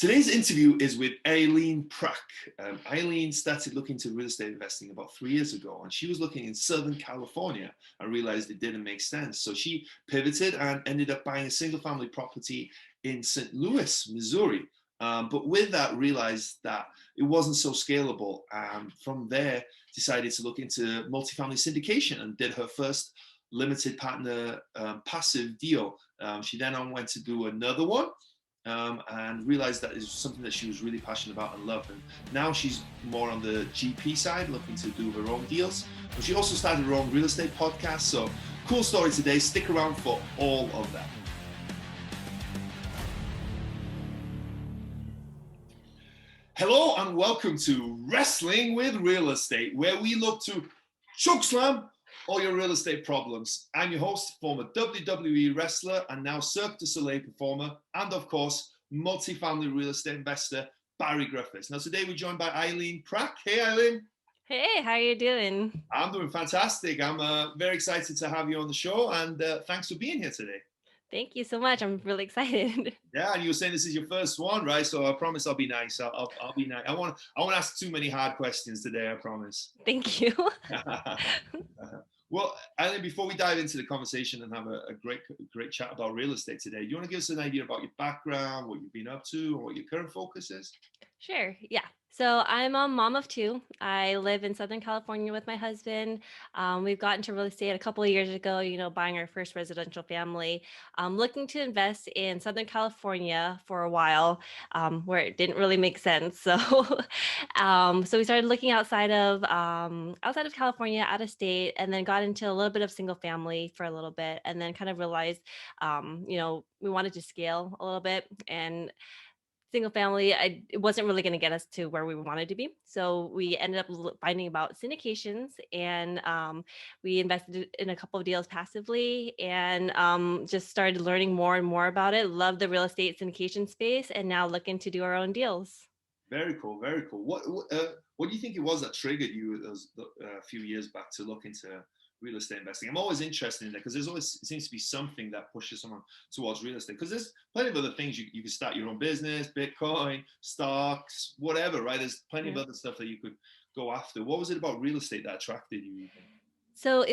Today's interview is with Aileen Prak. Aileen started looking to real estate investing about 3 years ago, and she was looking in Southern California and realized it didn't make sense. So she pivoted and ended up buying a single family property in St. Louis, Missouri. But with that, realized that it wasn't so scalable. And from there, decided to look into multifamily syndication and did her first limited partner passive deal. She then went to do another one and realized that is something that she was really passionate about and loved. And now she's more on the GP side, looking to do her own deals. But she also started her own real estate podcast. So cool story today. Stick around for all of that. Hello and welcome to Wrestling with Real Estate, where we look to chokeslam all your real estate problems. I'm your host, former WWE wrestler and now Cirque du Soleil performer, and of course, multifamily real estate investor, Barri Griffiths. Now today we're joined by Aileen Prak. Hey, Aileen. Hey, how are you doing? I'm doing fantastic. I'm very excited to have you on the show, and thanks for being here today. Thank you so much. I'm really excited. Yeah, and you were saying this is your first one, right? So I promise I'll be nice. I'll be nice. I won't ask too many hard questions today, I promise. Thank you. Well, Aileen, before we dive into the conversation and have a great chat about real estate today, do you want to give us an idea about your background, what you've been up to, and what your current focus is? Sure. Yeah. So I'm a mom of two. I live in Southern California with my husband. We've got into real estate a couple of years ago, buying our first residential family, looking to invest in Southern California for a while, where it didn't really make sense. So, so we started looking outside of California, out of state, and then got into a little bit of single family for a little bit, and then kind of realized, we wanted to scale a little bit, and single family, it wasn't really going to get us to where we wanted to be. So we ended up finding about syndications, and we invested in a couple of deals passively, and just started learning more and more about it. Love the real estate syndication space, and now looking to do our own deals. Very cool, very cool. What do you think it was that triggered you a few years back to look into real estate investing? I'm always interested in that because there's always, it seems to be something that pushes someone towards real estate, because there's plenty of other things. You can start your own business, Bitcoin, stocks, whatever, right? There's plenty of other stuff that you could go after. What was it about real estate that attracted you? So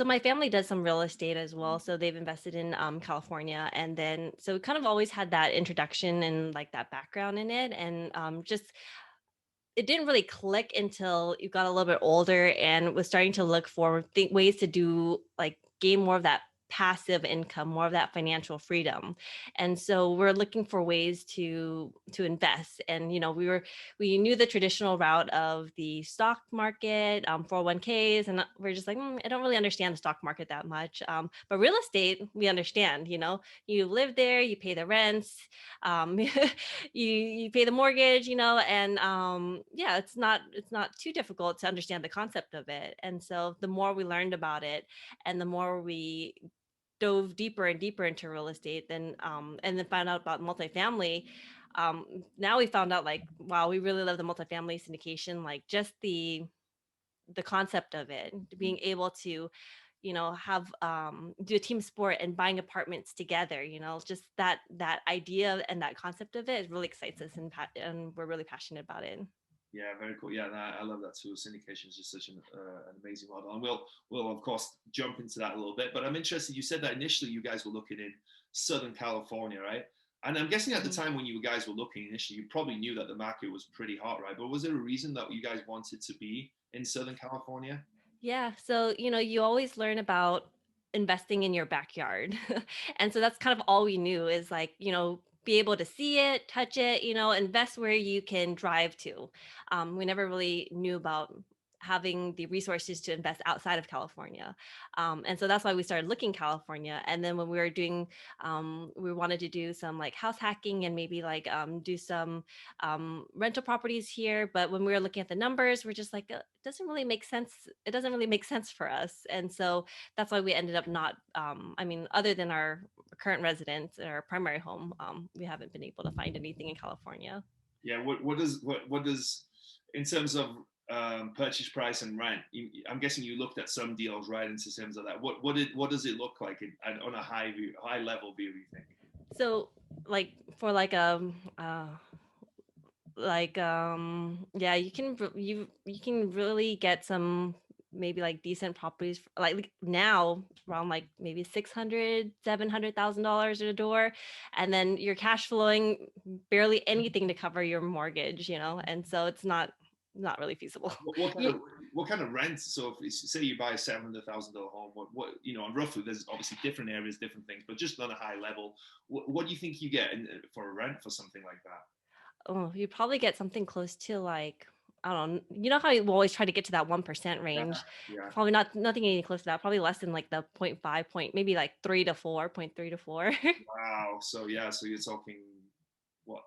my family does some real estate as well. So they've invested in California. And then, so we kind of always had that introduction and like that background in it. And just, it didn't really click until you got a little bit older and was starting to look for ways to do, like, gain more of that passive income, more of that financial freedom. And so we're looking for ways to invest. And we knew the traditional route of the stock market, 401ks, and we're just like, I don't really understand the stock market that much. But real estate, we understand. You live there, you pay the rents, you pay the mortgage, and it's not too difficult to understand the concept of it. And so the more we learned about it, and the more we dove deeper and deeper into real estate, and then found out about multifamily. Now we found out, like, wow, we really love the multifamily syndication, like just the concept of it, being able to have do a team sport and buying apartments together, just that idea and that concept of it really excites us, and we're really passionate about it. Yeah, very cool. Yeah, I love that too. Syndication is just such an amazing model, and we'll of course jump into that a little bit. But I'm interested. You said that initially you guys were looking in Southern California, right? And I'm guessing at the time when you guys were looking initially, you probably knew that the market was pretty hot, right? But was there a reason that you guys wanted to be in Southern California? Yeah. So, you always learn about investing in your backyard. And so that's kind of all we knew is, like, be able to see it, touch it, invest where you can drive to. We never really knew about having the resources to invest outside of California. And so that's why we started looking California. And then when we were doing, we wanted to do some like house hacking and maybe like do some rental properties here. But when we were looking at the numbers, we're just like, it doesn't really make sense. It doesn't really make sense for us. And so that's why we ended up not, other than our current residence, our primary home, we haven't been able to find anything in California. Yeah. What does in terms of purchase price and rent? I'm guessing you looked at some deals, right? In terms of that, what does it look like on a high level view? You think? So, like, for like like yeah, you can really get some maybe like decent properties like now around like maybe 600 $700,000 at a door, and then you're cash flowing barely anything to cover your mortgage, and so it's not really feasible. What kind you, of what kind of rent? So if say you buy a $700,000 home, what and roughly there's obviously different areas, different things, but just on a high level, what do you think you get for a rent for something like that? oh, you probably get something close to like, I don't know, you know how you always try to get to that 1% Yeah, range. yeah. Probably nothing any close to that. Probably less than like the point 0.5 point, maybe like 3 to 4, point 3 to 4. Wow. So yeah, so you're talking what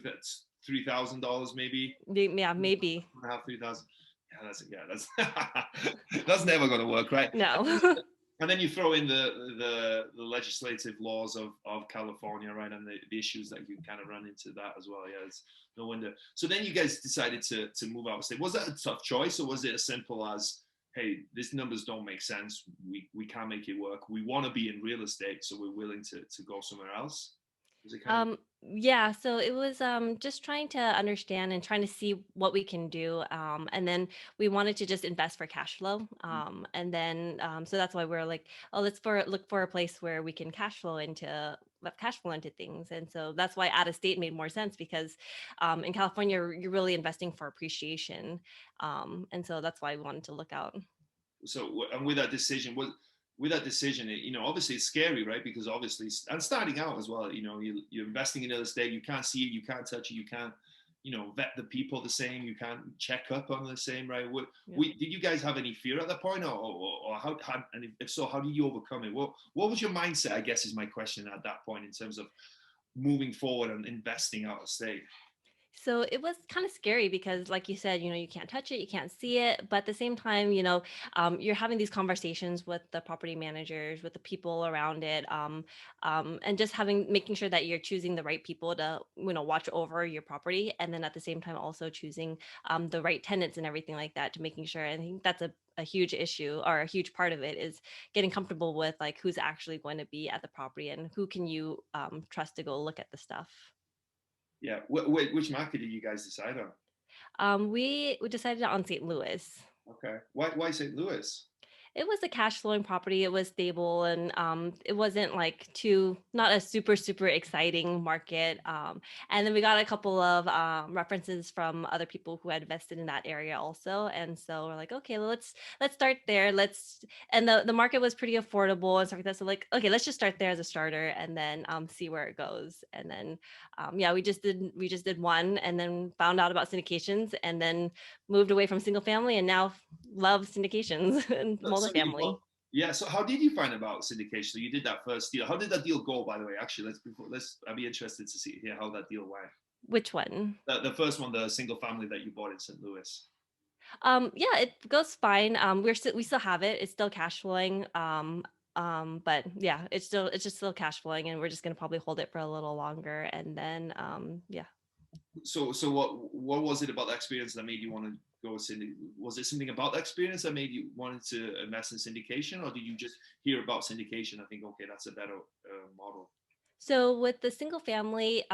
that's $3,000 maybe, Yeah, maybe. 2.5, 3,000. That's that's never going to work, right? No. And then you throw in the legislative laws of California, right, and the issues that you kind of run into that as well. Yeah, it's no wonder. So then you guys decided to move out of state. Was that a tough choice, or was it as simple as, hey, these numbers don't make sense. We can't make it work. We want to be in real estate, so we're willing to go somewhere else. Was it kind of Yeah, so it was just trying to understand and trying to see what we can do. And then we wanted to just invest for cash flow. And then so that's why we're like, oh, look for a place where we can cash flow into things. And so that's why out of state made more sense, because in California you're really investing for appreciation. And so that's why we wanted to look out. so? And with that decision, obviously it's scary, right? Because obviously, and starting out as well, you're investing in real estate. You can't see it, you can't touch it, you can't, vet the people the same. You can't check up on the same, right? Yeah. Did you guys have any fear at that point, or how? And if so, how did you overcome it? What was your mindset? I guess is my question at that point in terms of moving forward and investing out of state. So it was kind of scary because, like you said, you can't touch it, you can't see it. But at the same time, you're having these conversations with the property managers, with the people around it, and just making sure that you're choosing the right people to, watch over your property. And then at the same time, also choosing the right tenants and everything like that to making sure. And I think that's a huge issue, or a huge part of it, is getting comfortable with like who's actually going to be at the property and who can you trust to go look at the stuff. Yeah. Which market did you guys decide on? We decided on St. Louis. Okay. Why St. Louis? It was a cash flowing property. It was stable, and it wasn't like not a super super exciting market. And then we got a couple of references from other people who had invested in that area also, and so we're like, okay, well, let's start there. And the market was pretty affordable and stuff like that. So like, okay, let's just start there as a starter, and then see where it goes. And then yeah, we just did one, and then found out about syndications, and then moved away from single family, and now love syndications and So you multifamily. yeah. So how did you find about syndication? So you did that first deal. How did that deal go, by the way? Actually, I'd be interested to hear how that deal went. Which one? The first one, the single family that you bought in St. Louis. Yeah, it goes fine. We still have it. It's still cash flowing. But yeah, it's just still cash flowing, and we're just gonna probably hold it for a little longer, and then yeah. So what was it about the experience that made you want to go with Was it something about the experience that made you wanted to invest in syndication, or did you just hear about syndication? I think okay, that's a better model. So with the single family,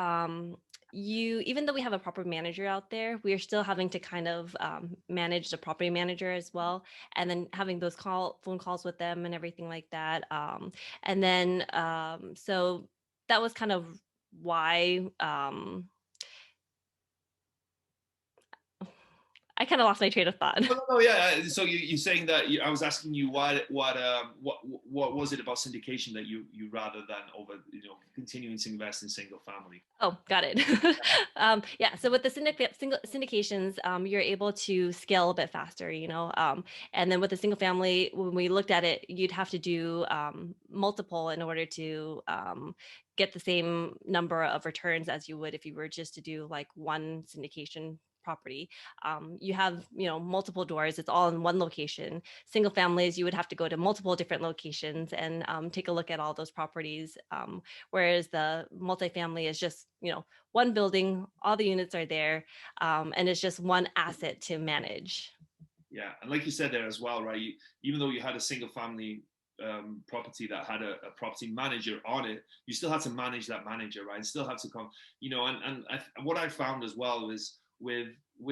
you even though we have a property manager out there, we are still having to kind of manage the property manager as well, and then having those phone calls with them and everything like that. And then so that was kind of why I kind of lost my train of thought. No, no, no, yeah. So you're saying that I was asking you what was it about syndication that you rather than over continuing to invest in single family? Oh, got it. Yeah. So with the syndications, you're able to scale a bit faster, and then with the single family, when we looked at it, you'd have to do multiple in order to get the same number of returns as you would if you were just to do like one syndication property. You have multiple doors, it's all in one location. Single families, you would have to go to multiple different locations and take a look at all those properties, whereas the multifamily is just one building, all the units are there, and it's just one asset to manage. Yeah, and like you said there as well, right? Even though you had a single family property that had a property manager on it, you still had to manage that manager, right? And still have to come, what I found as well is with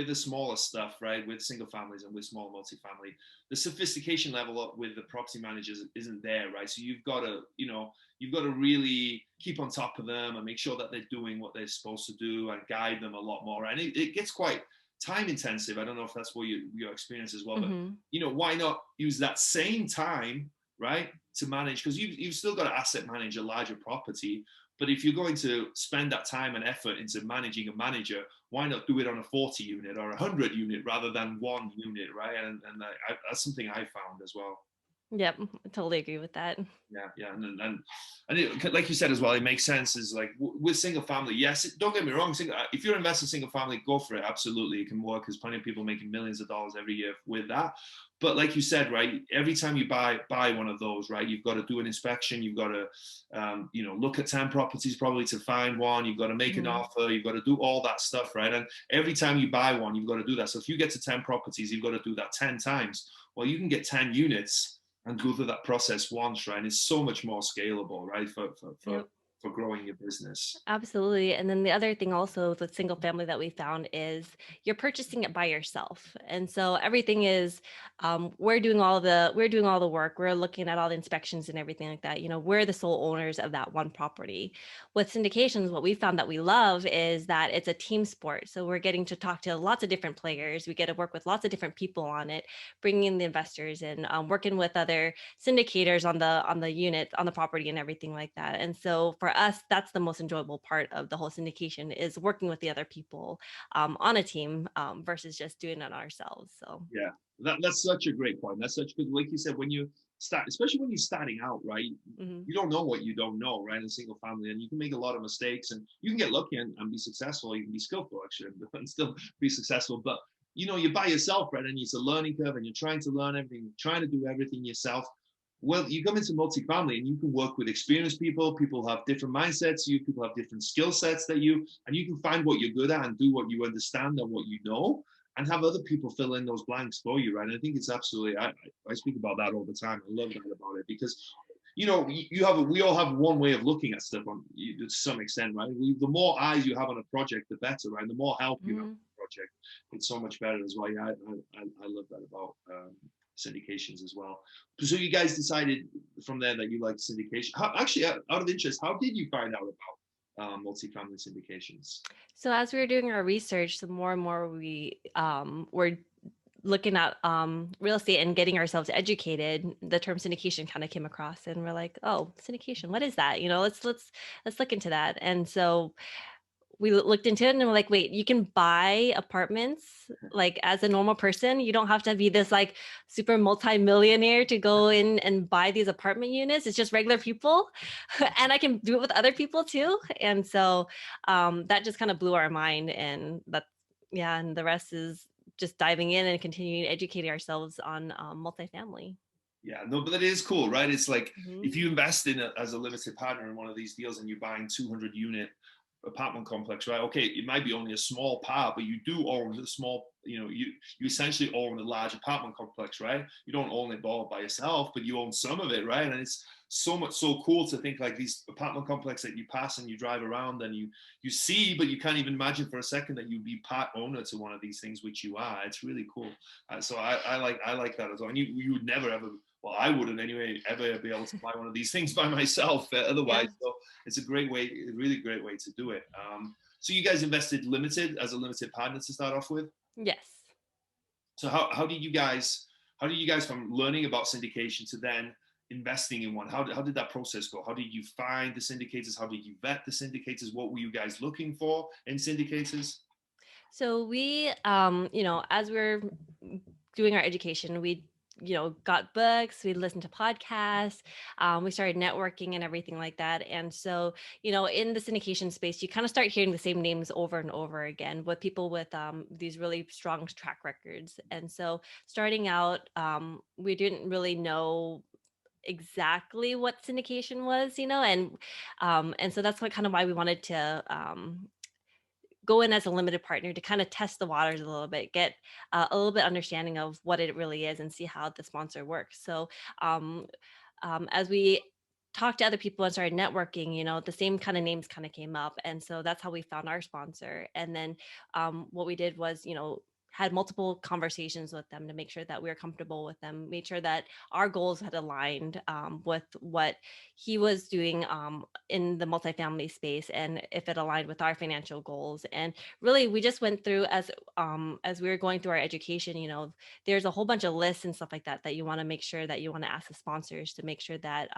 the smaller stuff, right, with single families and with small multifamily, the sophistication level up with the property managers isn't there, right? So you've got to really keep on top of them and make sure that they're doing what they're supposed to do and guide them a lot more. And it gets quite time intensive. I don't know if that's what your experience as well, but why not use that same time, right, to manage, because you've still got to asset manage a larger property. But if you're going to spend that time and effort into managing a manager, why not do it on a 40 unit or a 100 unit rather than one unit, right? And that's something I found as well. Yep, I totally agree with that. Yeah, and it, like you said as well, it makes sense. Is like with single family, yes. Don't get me wrong. If you're investing in single family, go for it. Absolutely, it can work. There's plenty of people making millions of dollars every year with that. But like you said, right, every time you buy one of those, right, you've got to do an inspection. You've got to, look at 10 properties probably to find one. You've got to make an offer. You've got to do all that stuff, right? And every time you buy one, you've got to do that. So if you get to 10 properties, you've got to do that 10 times. Well, you can get 10 units and go through that process once, right? And it's so much more scalable, right, for growing your business. Absolutely. And then the other thing also with single family that we found is you're purchasing it by yourself. And so everything is we're doing all the work. We're looking at all the inspections and everything like that. We're the sole owners of that one property. With syndications, what we found that we love is that it's a team sport. So we're getting to talk to lots of different players. We get to work with lots of different people on it, bringing in the investors and working with other syndicators on the unit, on the property and everything like that. And so for us, that's the most enjoyable part of the whole syndication is working with the other people on a team versus just doing it ourselves. So yeah, that's such a great point. That's such good. Like you said, when you start, especially when you're starting out, right, you don't know what you don't know, right, in a single family, and you can make a lot of mistakes, and you can get lucky and be successful. You can be skillful actually and still be successful, but you're by yourself, right, and it's a learning curve, and you're trying to learn everything, trying to do everything yourself. Well, you come into multifamily and you can work with experienced people. People have different mindsets. People have different skill sets and you can find what you're good at and do what you understand and what you know, and have other people fill in those blanks for you, right? And I think it's absolutely, I speak about that all the time. I love that about it because, we all have one way of looking at stuff to some extent, right? The more eyes you have on a project, the better, right? And the more help you have on a project, it's so much better as well. Yeah, I love that about syndications as well. So you guys decided from there that you liked syndication. Actually, out of interest, how did you find out about multifamily syndications? So as we were doing our research, the more and more we were looking at real estate and getting ourselves educated, the term syndication kind of came across, and we're like, oh, syndication, what is that? Let's look into that. And so we looked into it and we're like, wait, you can buy apartments like as a normal person. You don't have to be this like super multi-millionaire to go in and buy these apartment units. It's just regular people. And I can do it with other people too. And so that just kind of blew our mind. And and the rest is just diving in and continuing to educate ourselves on multifamily. Yeah, no, but that is cool, right? It's like if you invest in as a limited partner in one of these deals and you're buying 200 unit apartment complex, right? Okay, it might be only a small part, but you do own the small, you essentially own a large apartment complex, right? You don't own it all by yourself, but you own some of it, right? And it's so cool to think like these apartment complex that you pass and you drive around and you see, but you can't even imagine for a second that you'd be part owner to one of these things, which you are. It's really cool. So I like that as well. And you would never ever, well, I wouldn't anyway, ever be able to buy one of these things by myself otherwise. Yeah. So it's a really great way to do it. So you guys invested limited as a limited partner to start off with? Yes. So how did you guys from learning about syndication to then investing in one? How did that process go? How did you find the syndicators? How did you vet the syndicators? What were you guys looking for in syndicators? So we, as we're doing our education, we got books, we listened to podcasts, we started networking and everything like that. And so, in the syndication space, you kind of start hearing the same names over and over again with people with these really strong track records. And so starting out, we didn't really know exactly what syndication was, and so that's kind of why we wanted to go in as a limited partner to kind of test the waters a little bit, get a little bit understanding of what it really is and see how the sponsor works. So as we talked to other people and started networking, the same kind of names kind of came up. And so that's how we found our sponsor. And then what we did was, had multiple conversations with them to make sure that we were comfortable with them, made sure that our goals had aligned with what he was doing in the multifamily space, and if it aligned with our financial goals. And really, we just went through as we were going through our education. There's a whole bunch of lists and stuff like that that you want to make sure that you want to ask the sponsors to make sure that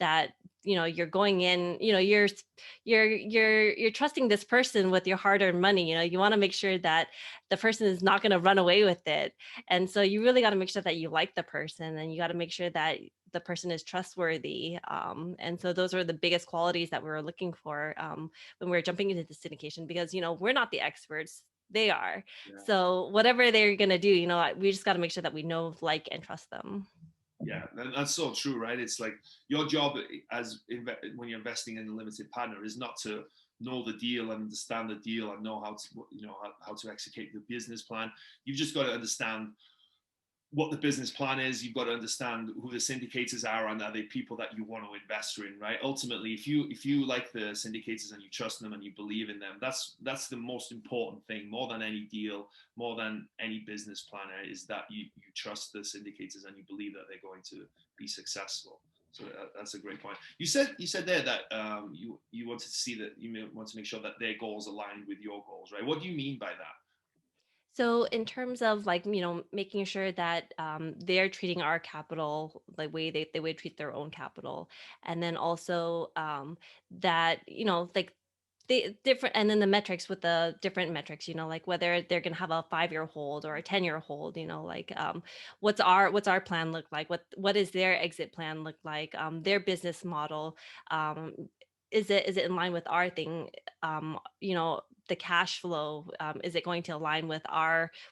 that you're going in, you're trusting this person with your hard-earned money. You want to make sure that the person is not going to run away with it. And so you really got to make sure that you like the person, and you got to make sure that the person is trustworthy. And so those are the biggest qualities that we were looking for when we were jumping into the syndication, because we're not the experts, they are. Yeah. So whatever they're going to do, we just got to make sure that we know, like, and trust them. Yeah, and that's so true, right? It's like your job when you're investing in a limited partner is not to know the deal and understand the deal and know how to execute the business plan. You've just got to understand what the business plan is. You've got to understand who the syndicators are, and are they people that you want to invest in, right? Ultimately, if you like the syndicators and you trust them and you believe in them, that's the most important thing, more than any deal, more than any business planner, is that you trust the syndicators and you believe that they're going to be successful. So that's a great point. You said there that you wanted to see that you want to make sure that their goals align with your goals, right? What do you mean by that? So in terms of, like, making sure that they're treating our capital the way they would treat their own capital. And then also that, like, the different, and then the metrics with the different metrics, like whether they're going to have a 5-year hold or a 10-year hold, like what's our plan look like? What is their exit plan look like? Their business model, um, is it in line with our thing? The cash flow, is it going to align with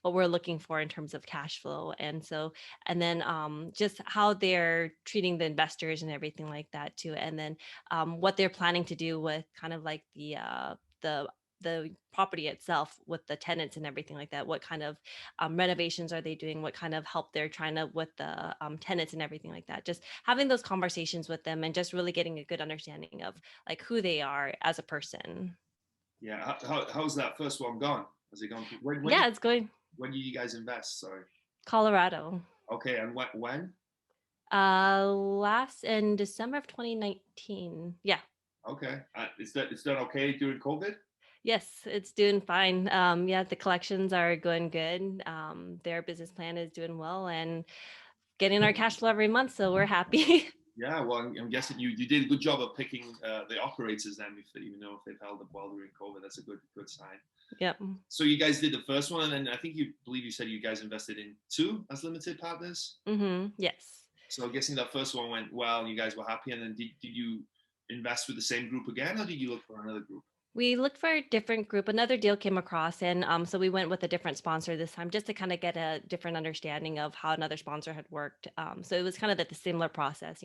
what we're looking for in terms of cash flow? And so, and then just how they're treating the investors and everything like that too. And then what they're planning to do with kind of like the property itself, with the tenants and everything like that. What kind of renovations are they doing? What kind of help they're trying to with the tenants and everything like that. Just having those conversations with them and just really getting a good understanding of, like, who they are as a person. Yeah, how's that first one gone? Has it gone? Yeah, it's going. When did you guys invest? Sorry. Colorado. Okay, and when? Last in December of 2019. Yeah. Okay, it's done okay during COVID. Yes, it's doing fine. Yeah, the collections are going good. Their business plan is doing well and getting our cash flow every month, so we're happy. Yeah, well, I'm guessing you did a good job of picking the operators then, even though if they've held up well during COVID, that's a good sign. Yep. So you guys did the first one, and then I think you said you guys invested in 2 as limited partners. Mm-hmm. Yes. So I'm guessing that first one went well, and you guys were happy. And then did you invest with the same group again, or did you look for another group? We looked for a different group. Another deal came across, and so we went with a different sponsor this time, just to kind of get a different understanding of how another sponsor had worked. So it was kind of the similar process.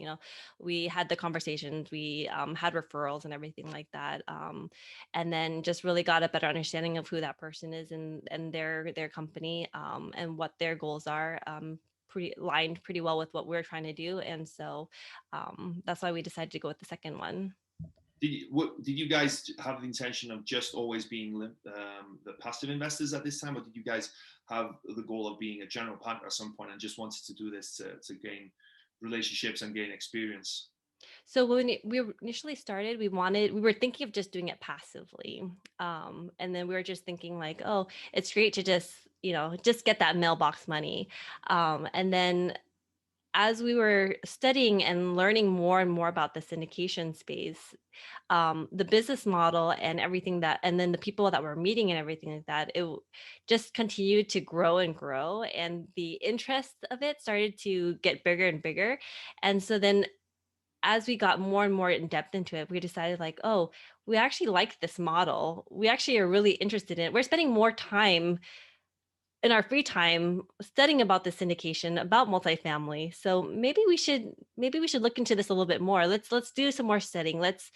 We had the conversations, we had referrals and everything like that, and then just really got a better understanding of who that person is and their company, and what their goals are. Aligned pretty well with what we're trying to do, and so that's why we decided to go with the second one. Did you guys have the intention of just always being the passive investors at this time, or did you guys have the goal of being a general partner at some point and just wanted to do this to gain relationships and gain experience? So when we initially started, we were thinking of just doing it passively, and then we were just thinking, like, oh, it's great to just get that mailbox money, and then as we were studying and learning more and more about the syndication space, the business model and everything and then the people that we're meeting and everything like that, it just continued to grow and grow. And the interest of it started to get bigger and bigger. And so then as we got more and more in depth into it, we decided, like, oh, we actually like this model. We actually are really interested in it. We're spending more time in our free time studying about the syndication, about multifamily. So maybe we should look into this a little bit more. Let's do some more studying. Let's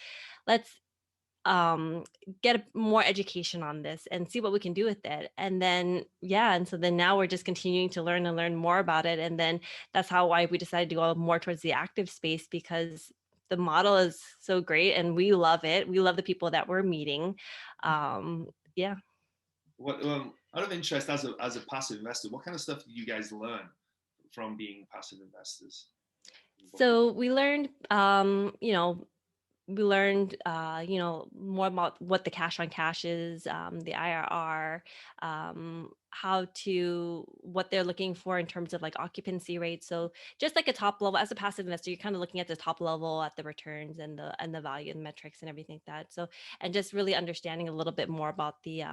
get more education on this and see what we can do with it. And then, yeah. And so then now we're just continuing to learn and learn more about it. And then that's why we decided to go more towards the active space, because the model is so great and we love it. We love the people that we're meeting. Yeah. What out of interest, as a passive investor, what kind of stuff do you guys learn from being passive investors? So we learned, more about what the cash on cash is, the IRR, what they're looking for in terms of like occupancy rates. So just like a top level, as a passive investor, you're kind of looking at the top level at the returns and the value and metrics and everything like that. So, and just really understanding a little bit more about the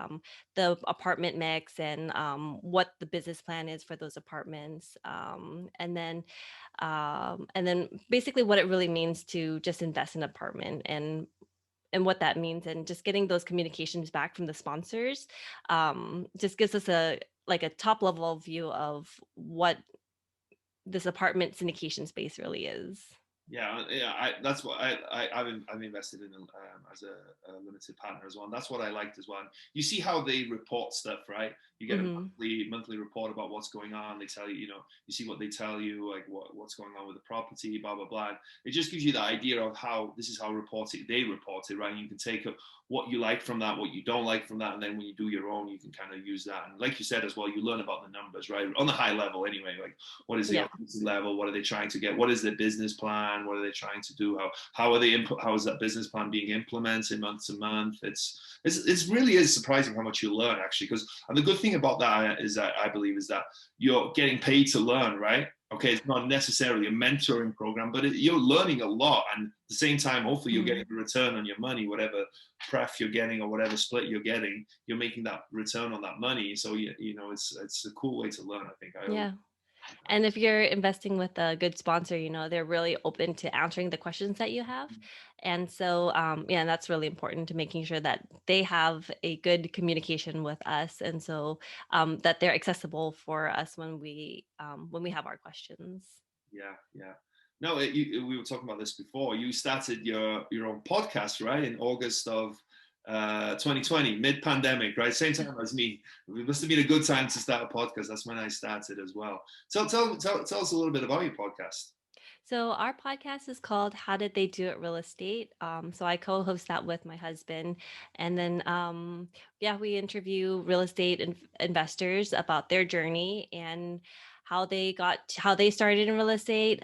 apartment mix and what the business plan is for those apartments, and then basically what it really means to just invest in an apartment, and what that means, and just getting those communications back from the sponsors just gives us a top level view of what this apartment syndication space really is. Yeah. That's what I've invested in as a limited partner as well. And that's what I liked as well. And you see how they report stuff, right? You get a Hmm. monthly report about what's going on. They tell you, you see what they tell you, like what's going on with the property, blah blah blah. It just gives you the idea of how this is how they report it, right? And you can take what you like from that, what you don't like from that, and then when you do your own, you can kind of use that. And like you said as well, you learn about the numbers, right? On the high level, anyway. Like, what is the Yeah. occupancy level? What are they trying to get? What is their business plan? What are they trying to do? How are they how is that business plan being implemented month to month? It's really is surprising how much you learn, actually. Because, and the good thing about that is that I believe is that you're getting paid to learn, right? Okay, it's not necessarily a mentoring program, but you're learning a lot, and at the same time, hopefully, you're getting a return on your money, whatever pref you're getting or whatever split you're getting. You're making that return on that money, so it's a cool way to learn. I think Yeah. And if you're investing with a good sponsor, they're really open to answering the questions that you have. And so, yeah, and that's really important to making sure that they have a good communication with us. And so that they're accessible for us when we have our questions. Yeah. No, we were talking about this before. You started your own podcast, right, in August of 2020, mid-pandemic, right? Same time as me. It must have been a good time to start a podcast. That's when I started as well. Tell us a little bit about your podcast. So our podcast is called "How Did They Do It Real Estate." So I co-host that with my husband, and then yeah, we interview real estate investors about their journey and how they started in real estate,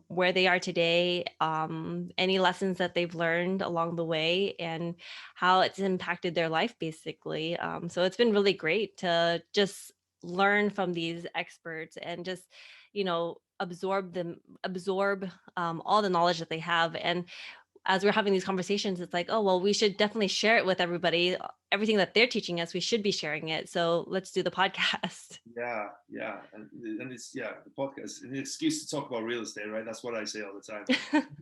where they are today, any lessons that they've learned along the way, and how it's impacted their life, basically. So it's been really great to just learn from these experts and just absorb all the knowledge that they have. And as we're having these conversations, it's like, oh well, we should definitely share it with everybody. Everything that they're teaching us, we should be sharing it, so let's do the podcast. Yeah, and it's the podcast, an excuse to talk about real estate, right? That's what I say all the time.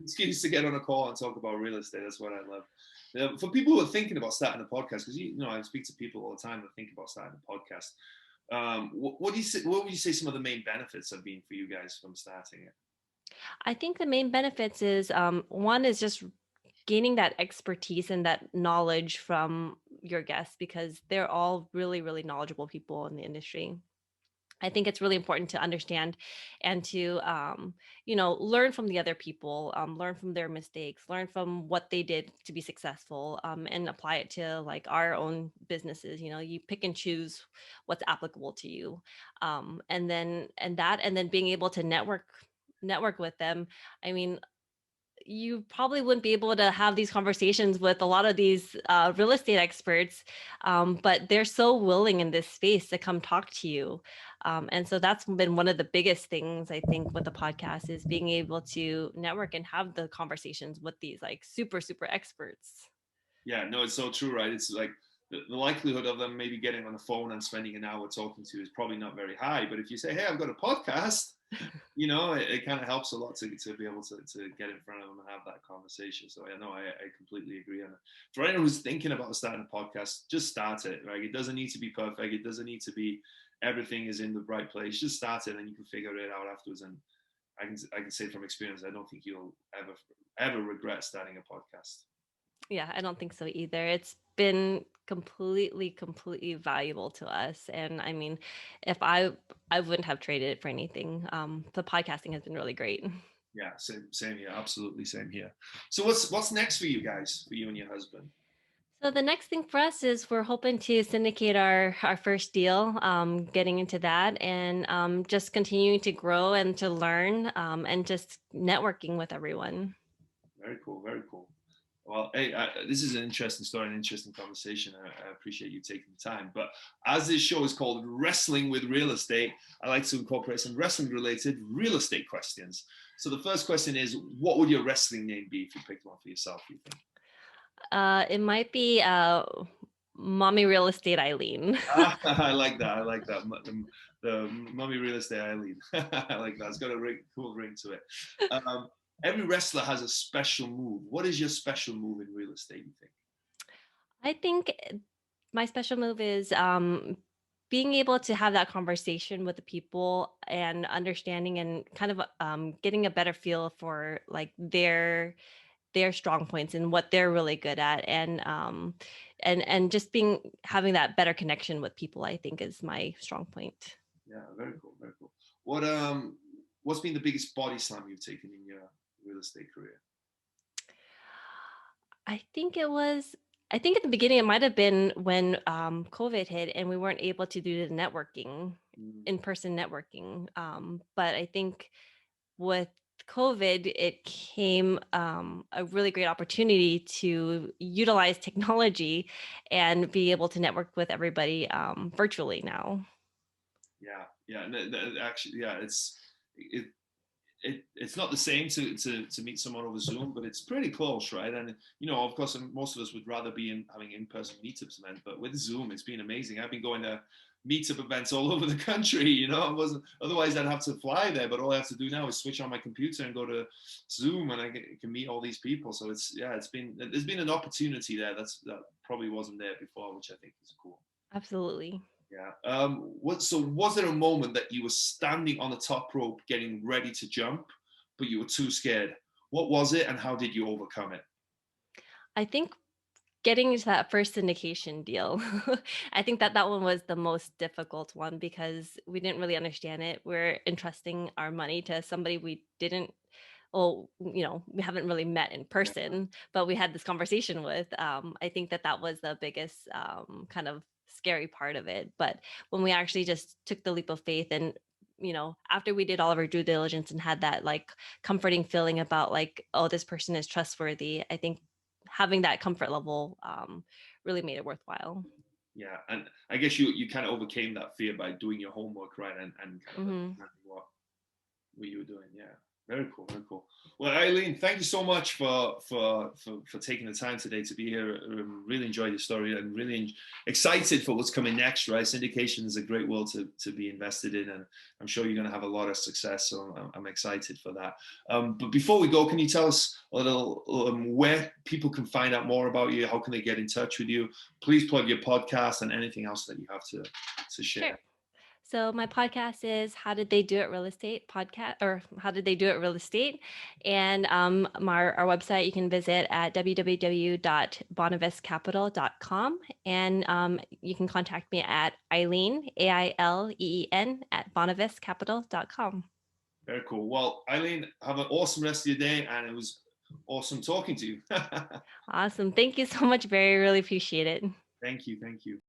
Excuse to get on a call and talk about real estate. That's what I love. For people who are thinking about starting a podcast, because I speak to people all the time that think about starting a podcast. What do you say? What would you say some of the main benefits have been for you guys from starting it? I think the main benefits is, one is just gaining that expertise and that knowledge from your guests, because they're all really, really knowledgeable people in the industry. I think it's really important to understand and to, learn from the other people, learn from their mistakes, learn from what they did to be successful, and apply it to like our own businesses. You pick and choose what's applicable to you, and then being able to network with them. I mean, you probably wouldn't be able to have these conversations with a lot of these real estate experts, but they're so willing in this space to come talk to you. And so that's been one of the biggest things, I think, with the podcast, is being able to network and have the conversations with these like super, super experts. Yeah, no, it's so true, right? It's like the likelihood of them maybe getting on the phone and spending an hour talking to you is probably not very high. But if you say, hey, I've got a podcast, it kind of helps a lot to be able to get in front of them and have that conversation. So yeah, no, I completely agree on it. For anyone who's thinking about starting a podcast, just start it, right? It doesn't need to be perfect. It doesn't need to be everything is in the right place. Just start it and you can figure it out afterwards. And I can say from experience, I don't think you'll ever regret starting a podcast. Yeah, I don't think so either. It's been completely valuable to us. And I mean, if I wouldn't have traded it for anything. The podcasting has been really great. Yeah, same here. Absolutely same here. So what's next for you guys, for you and your husband? So the next thing for us is we're hoping to syndicate our first deal, getting into that, and just continuing to grow and to learn, and just networking with everyone. Very cool. Very cool. Well, hey, this is an interesting story, an interesting conversation. I appreciate you taking the time. But as this show is called Wrestling with Real Estate, I like to incorporate some wrestling related real estate questions. So the first question is, what would your wrestling name be if you picked one for yourself, you think? It might be mommy real estate Eileen. I like that. I like that. The mummy real estate Aileen. I like that. It's got a cool ring to it. Um, every wrestler has a special move. What is your special move in real estate, you think? I think my special move is being able to have that conversation with the people and understanding and kind of getting a better feel for like their strong points and what they're really good at, and just being having that better connection with people, I think, is my strong point. Yeah, very cool, very cool. What's been the biggest body slam you've taken in your real estate career? I think it was, I think at the beginning it might have been when COVID hit and we weren't able to do the networking, Mm, in-person networking. But I think with COVID, it came a really great opportunity to utilize technology and be able to network with everybody virtually now. yeah, yeah. Actually, yeah, it, it's not the same to meet someone over Zoom, but it's pretty close, right? And of course, most of us would rather be having in-person meetups events, but with Zoom, it's been amazing. I've been going to meetup events all over the country. It wasn't otherwise I'd have to fly there, but all I have to do now is switch on my computer and go to Zoom, and can meet all these people. So there's been an opportunity there that probably wasn't there before, which I think is cool. Absolutely. Yeah. So was there a moment that you were standing on the top rope getting ready to jump, but you were too scared? What was it and how did you overcome it? I think getting into that first syndication deal, I think that that one was the most difficult one because we didn't really understand it. We're entrusting our money to somebody we didn't, well, we haven't really met in Yeah. person, but we had this conversation with. I think that that was the biggest kind of scary part of it. But when we actually just took the leap of faith and after we did all of our due diligence and had that like comforting feeling about like, oh, this person is trustworthy, I think having that comfort level really made it worthwhile. Yeah. And I guess you kind of overcame that fear by doing your homework, right? And kind of Hmm. understanding what you were doing. Yeah. Very cool. Very cool. Well, Aileen, thank you so much for taking the time today to be here. Really enjoyed your story and really excited for what's coming next. Right, syndication is a great world to be invested in, and I'm sure you're going to have a lot of success. So I'm excited for that. But before we go, can you tell us a little where people can find out more about you? How can they get in touch with you? Please plug your podcast and anything else that you have to Sure. share. So my podcast is How Did They Do It Real Estate podcast, or How Did They Do It Real Estate? And our website you can visit at www.bonavestcapital.com. And you can contact me at Eileen, Aileen, at bonavestcapital.com. Very cool. Well, Aileen, have an awesome rest of your day, and it was awesome talking to you. Awesome. Thank you so much, Barry. Really appreciate it. Thank you. Thank you.